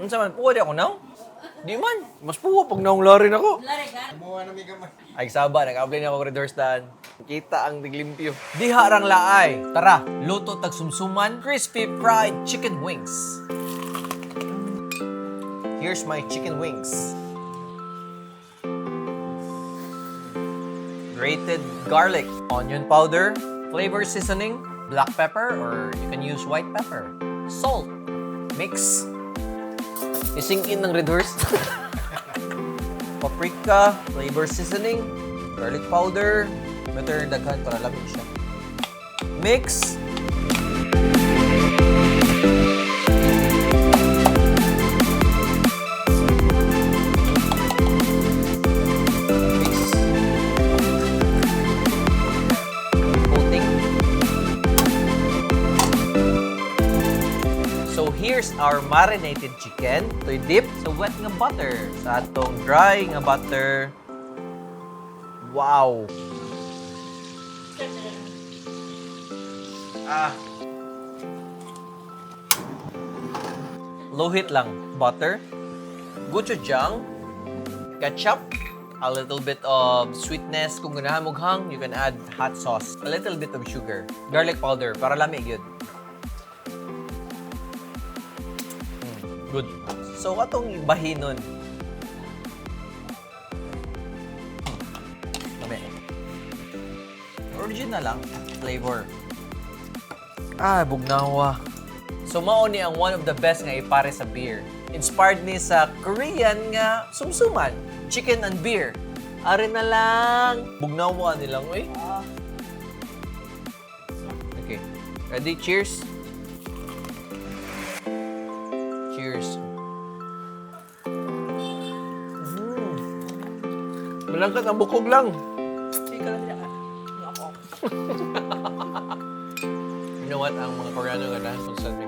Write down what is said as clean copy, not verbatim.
Unsa man puwa di ako now? Di man. Mas puwa pag naunglarin ako. Kumuha na may gamay. Ay saba, nag-apply na ako red horse daan. Kita ang tiglimpyo. Diha rang laay. Tara, luto tag sumsuman, crispy fried chicken wings. Here's my chicken wings. Grated garlic, onion powder, flavor seasoning, black pepper, or you can use white pepper. Salt. Mix. Isingkin ng red horse. Paprika, flavor seasoning, garlic powder. Better daghan para lamig siya. Mix. Mix. Coating. So here's our marinated chicken. Ito'y dip sa wet nga butter. Sa atong dry nga butter. Wow! Low heat lang. Butter, gochujang, ketchup, a little bit of sweetness. Kung ganahan mo hang, you can add hot sauce. A little bit of sugar. Garlic powder, para lamig yun. Good. So, atong bahinon. Lami. Original lang. Flavor. Bugnawa. So, mao ni ang one of the best nga ipare sa beer. Inspired ni sa Korean nga sumsuman. Chicken and beer. Are na lang. Bugnawa nilang, uy. Okay. Ready? Cheers. Cheers. Malangkat ang bukog lang. Sige lang siya. Ako. You know what? Ang mga Koreano ganahan kung saan may